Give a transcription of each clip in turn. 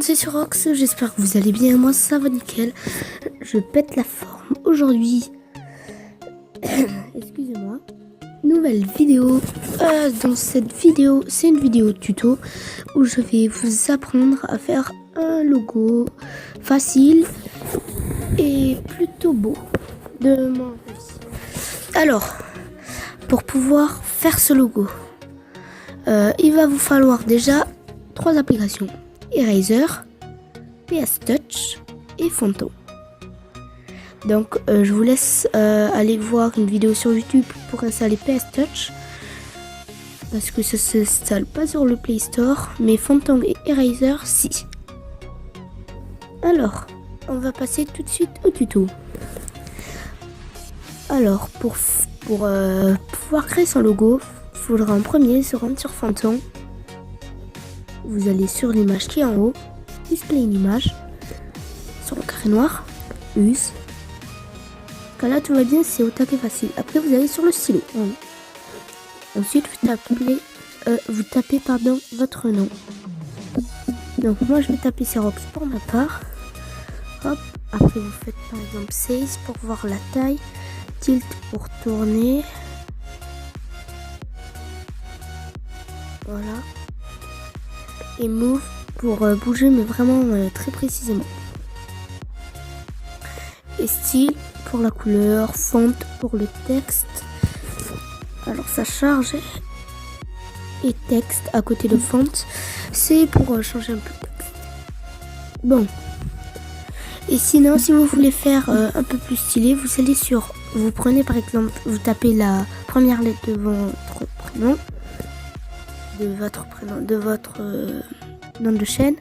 c'est sur Ox, j'espère que vous allez bien, moi ça va nickel. Je pète la forme aujourd'hui. Excusez-moi. Nouvelle vidéo. Dans cette vidéo, c'est une vidéo tuto où je vais vous apprendre à faire un logo facile et plutôt beau de mon avis. Alors, pour pouvoir faire ce logo, il va vous falloir déjà 3 applications: Eraser, PS Touch et Phantom. Donc je vous laisse aller voir une vidéo sur YouTube pour installer PS Touch, parce que ça ne s'installe pas sur le Play Store, mais Phantom et Eraser si. Alors, on va passer tout de suite au tuto. Alors, pour pouvoir créer son logo, il faudra en premier se rendre sur Phantom. Vous allez sur l'image qui est en haut, display une image, sur le carré noir, use. Quand là tout va bien, c'est au taquet facile. Après vous allez sur le stylo. Ensuite vous tapez votre nom. Donc moi je vais taper Xerox pour ma part. Hop. Après vous faites par exemple 16 pour voir la taille, tilt pour tourner. Voilà. Et move pour bouger, mais vraiment très précisément. Et style pour la couleur, font pour le texte. Alors ça charge. Et texte à côté de font, c'est pour changer un peu de texte. Bon. Et sinon, si vous voulez faire un peu plus stylé, vous prenez par exemple, vous tapez la première lettre de votre prénom. De votre nom de chaîne.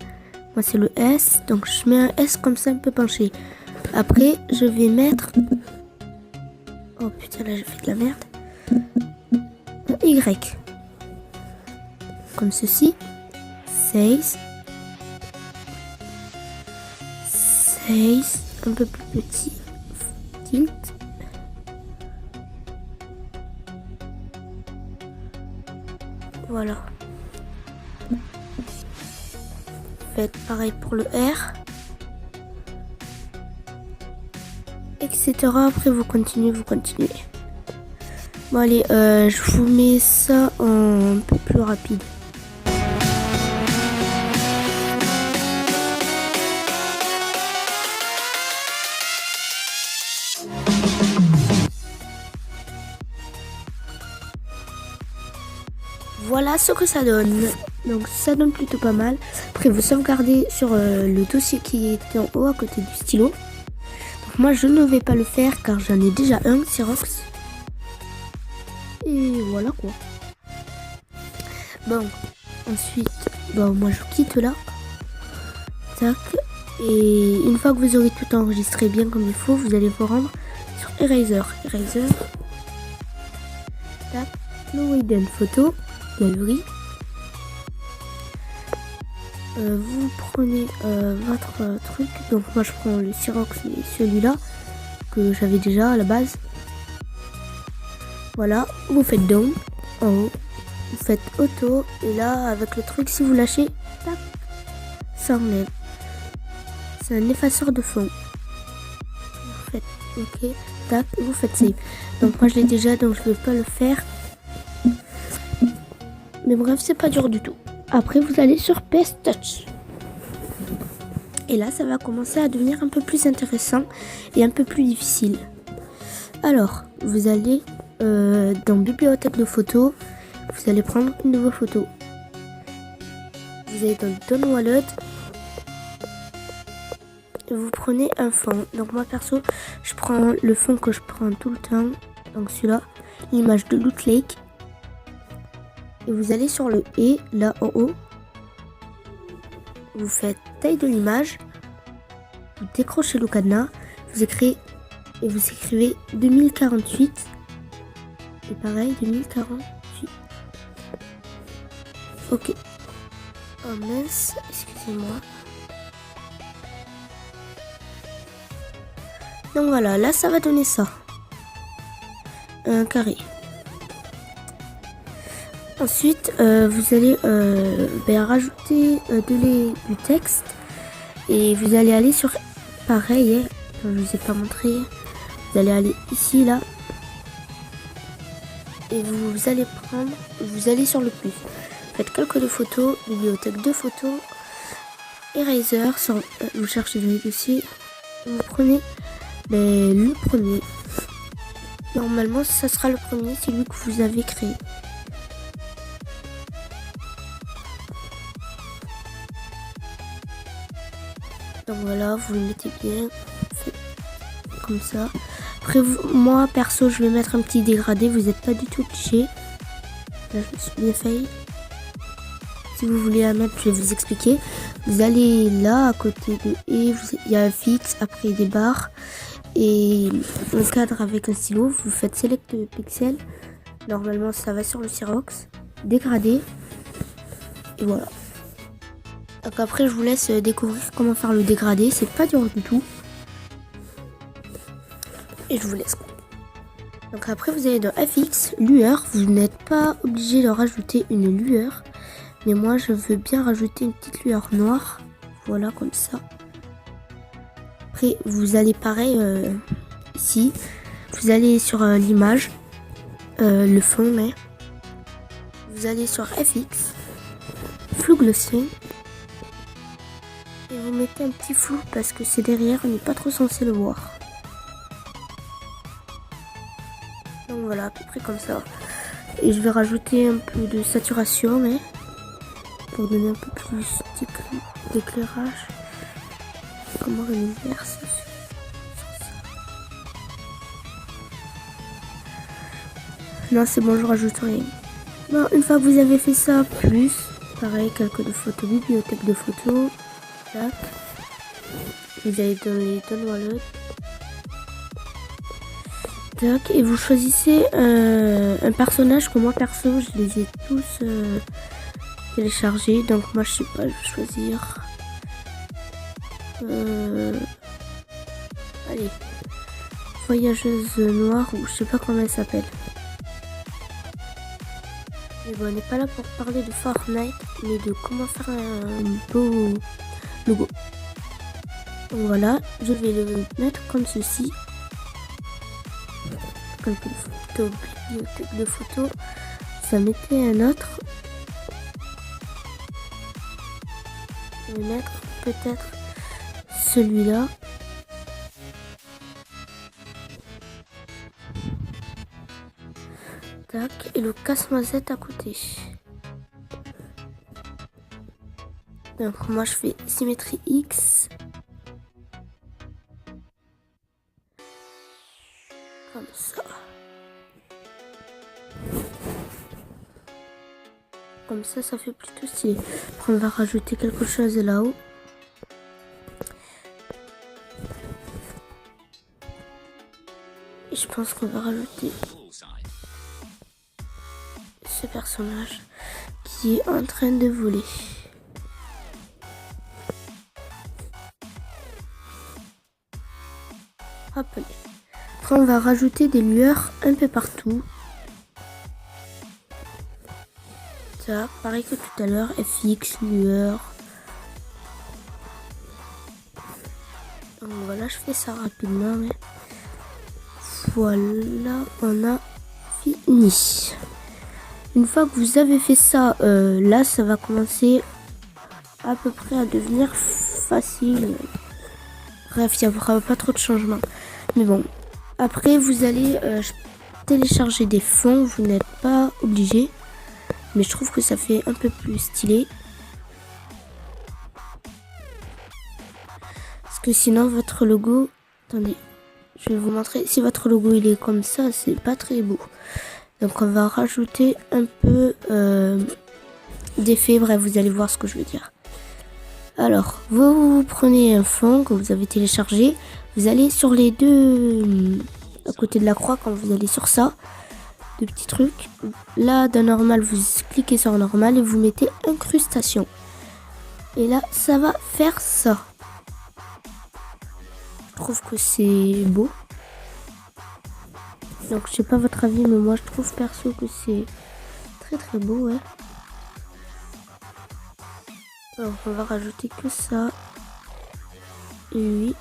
Moi c'est le S, donc je mets un S comme ça un peu penché. Après je vais mettre, oh putain là j'ai fait de la merde, un Y comme ceci, 16, un peu plus petit, tilt. Voilà. Faites pareil pour le R. Etc. Après vous continuez. Bon allez, je vous mets ça en un peu plus rapide. Voilà ce que ça donne. Donc ça donne plutôt pas mal. Après vous sauvegardez sur le dossier qui est en haut à côté du stylo. Donc moi je ne vais pas le faire car j'en ai déjà un Xerox. Et voilà quoi. Bon, ensuite, moi je quitte là. Tac. Et une fois que vous aurez tout enregistré bien comme il faut, vous allez vous rendre sur Eraser. Tac. No hidden photo. Galerie. Vous prenez votre truc. Donc moi je prends le Xerox, celui-là que j'avais déjà à la base. Voilà, vous faites down en haut, vous faites auto et là avec le truc, si vous lâchez, tac, ça enlève. C'est un effaceur de fond. Vous faites ok, tac, et vous faites save. Donc moi je l'ai déjà, donc je ne vais pas le faire. Mais bref, c'est pas dur du tout. Après, vous allez sur PS Touch. Et là, ça va commencer à devenir un peu plus intéressant et un peu plus difficile. Alors, vous allez dans Bibliothèque de photos. Vous allez prendre une nouvelle photo. Vous allez dans Down Wallet. Et vous prenez un fond. Donc moi, perso, je prends le fond que je prends tout le temps. Donc celui-là, l'image de Loot Lake. Et vous allez sur le et là en haut, vous faites taille de l'image, vous décrochez le cadenas, vous écrivez 2048 et pareil 2048. Ok. Oh mince, excusez-moi. Donc voilà, là ça va donner ça. Un carré. Ensuite, vous allez rajouter du texte. Et vous allez aller sur pareil, hein, je ne vous ai pas montré. Vous allez aller ici, là. Et vous allez sur le plus. Faites quelques de photos, bibliothèque de photos, Eraser, vous cherchez le dossier, vous prenez le premier. Normalement, ça sera le premier, c'est lui que vous avez créé. Donc voilà, vous le mettez bien, comme ça. Après, moi perso, je vais mettre un petit dégradé, vous n'êtes pas du tout obligé. Là, je me suis bien fait. Si vous voulez la mettre, je vais vous expliquer. Vous allez là, à côté de et, il y a un fixe, après des barres et un cadre avec un stylo. Vous faites select pixel. Normalement, ça va sur le Xerox. Dégradé. Et voilà. Donc après, je vous laisse découvrir comment faire le dégradé. C'est pas dur du tout. Et je vous laisse. Donc après, vous allez dans FX, lueur. Vous n'êtes pas obligé de rajouter une lueur. Mais moi, je veux bien rajouter une petite lueur noire. Voilà, comme ça. Après, vous allez pareil ici. Vous allez sur l'image. Le fond, mais. Vous allez sur FX. Flou glossing. Et vous mettez un petit flou parce que c'est derrière. On n'est pas trop censé le voir. Donc voilà, à peu près comme ça. Et je vais rajouter un peu de saturation, mais. Pour donner un peu plus d'éclairage. Comment la lumière ça fait sur ça. Non, c'est bon, je rajoute rien. Bon, une fois que vous avez fait ça, plus, pareil, quelques de photos, bibliothèque de photos. Tac. Vous allez dans les wallet. Tac. Et vous choisissez un personnage que moi perso, je les ai tous téléchargés. Donc moi, je sais pas, je vais choisir. Allez, voyageuse noire ou je sais pas comment elle s'appelle. Mais bon, on n'est pas là pour parler de Fortnite, mais de comment faire un beau logo. Donc voilà, je vais le mettre comme ceci. Quelques photos, bibliothèque de photos. Ça mettait un autre. Je vais mettre peut-être celui-là. Tac, et le casse-noisette à côté. Donc moi je fais symétrie X. Comme ça. Comme ça, ça fait plutôt stylé. Après on va rajouter quelque chose là-haut. Et je pense qu'on va rajouter ce personnage qui est en train de voler. Rappelez. Après on va rajouter des lueurs un peu partout. Ça, pareil que tout à l'heure, FX, lueur. Donc voilà, je fais ça rapidement. Mais voilà, on a fini. Une fois que vous avez fait ça, là, ça va commencer à peu près à devenir facile. Bref, il n'y aura pas trop de changements. Mais bon, après, vous allez télécharger des fonds. Vous n'êtes pas obligé. Mais je trouve que ça fait un peu plus stylé. Parce que sinon, votre logo... Attendez, je vais vous montrer. Si votre logo, il est comme ça, c'est pas très beau. Donc, on va rajouter un peu d'effet. Bref, vous allez voir ce que je veux dire. Alors, vous prenez un fond que vous avez téléchargé. Vous allez sur les deux... à côté de la croix, quand vous allez sur ça. De petits trucs. Là, dans normal, vous cliquez sur normal et vous mettez incrustation. Et là, ça va faire ça. Je trouve que c'est beau. Donc, je sais pas votre avis, mais moi, je trouve perso que c'est très très beau, ouais. Alors, on va rajouter que ça. et lui.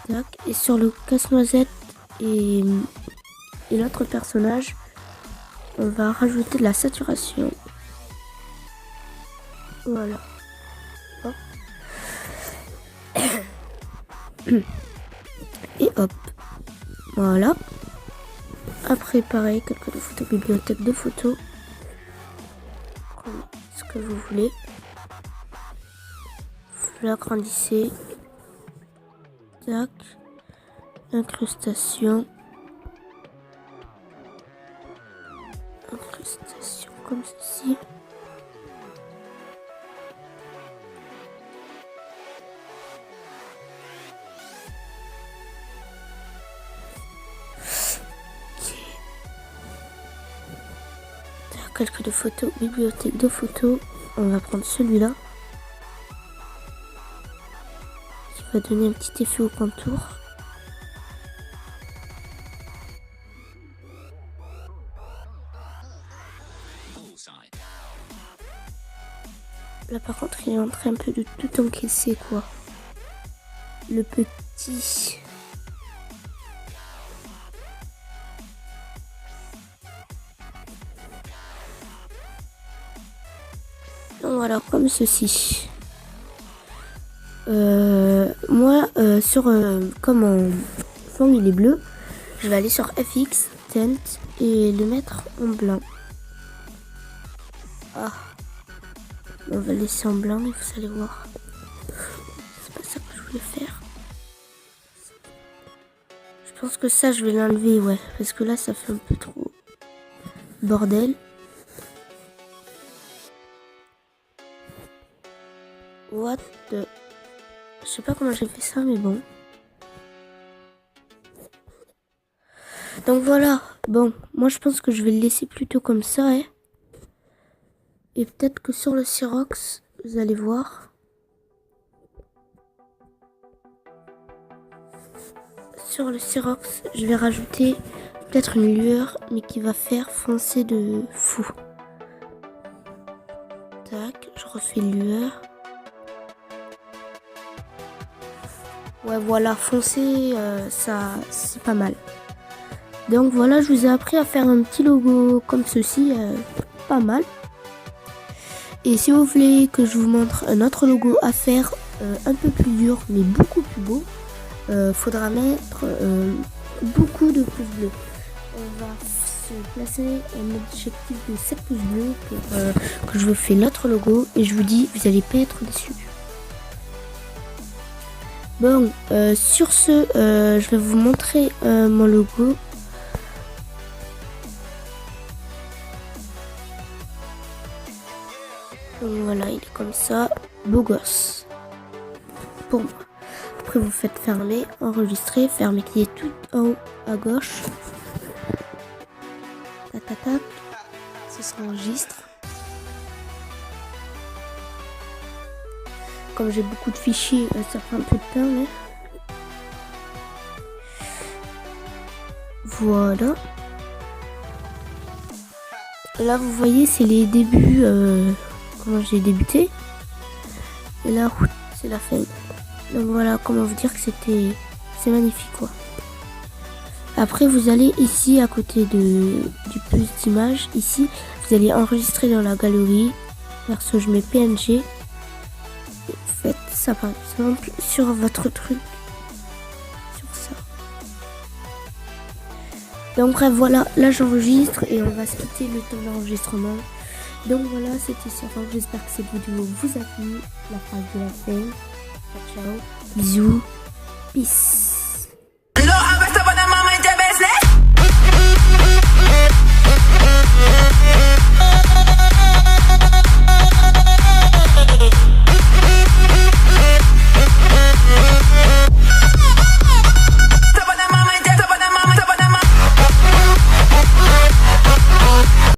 Tac. Et sur le casse-noisette et l'autre personnage, on va rajouter de la saturation. Voilà. Hop. Et hop. Voilà. Après, pareil, quelques de photos, bibliothèque de photos. Comme ce que vous voulez. Vous l'agrandissez. Tac. Incrustation. Incrustation comme ceci. Quelques de photos, bibliothèque de photos. On va prendre celui-là qui va donner un petit effet au contour. Là par contre il est en train un peu de tout encaisser quoi. Le petit. Donc voilà, comme ceci. Moi, comme mon fond il est bleu, je vais aller sur FX, Tint et le mettre en blanc. Ah, on va le laisser en blanc et vous allez voir. C'est pas ça que je voulais faire. Je pense que ça, je vais l'enlever, ouais, parce que là, ça fait un peu trop bordel. What the... Je sais pas comment j'ai fait ça, mais bon. Donc voilà. Bon, moi je pense que je vais le laisser plutôt comme ça, hein. Et peut-être que sur le Syrox, vous allez voir. Sur le Syrox, je vais rajouter peut-être une lueur, mais qui va faire foncer de fou. Tac, je refais lueur. Ouais, voilà, foncer, ça, c'est pas mal. Donc voilà, je vous ai appris à faire un petit logo comme ceci, pas mal. Et si vous voulez que je vous montre un autre logo à faire, un peu plus dur, mais beaucoup plus beau, faudra mettre beaucoup de pouces bleus. On va se placer un objectif de 7 pouces bleus pour que je vous fais l'autre logo. Et je vous dis, vous n'allez pas être déçus. Bon, sur ce, je vais vous montrer mon logo. Donc voilà, il est comme ça, beau gosse. Pour moi. Après, vous faites fermer, enregistrer, fermer qui est tout en haut à gauche. Tac, tac, tac. Ça s'enregistre. Comme j'ai beaucoup de fichiers, ça prend un peu de temps, mais... Voilà. Là, vous voyez, c'est les débuts, comment j'ai débuté. Et là, c'est la fin. Donc voilà, comment vous dire que c'est magnifique, quoi. Après, vous allez ici, à côté du plus d'image, ici, vous allez enregistrer dans la galerie. Perso, je mets PNG. Faites ça par exemple sur votre truc. Sur ça. Donc bref, voilà, là j'enregistre et on va se quitter le temps d'enregistrement. Donc voilà, c'était ça. J'espère que cette vidéo vous a plu. La phrase de la fin. Ciao, bisous, peace.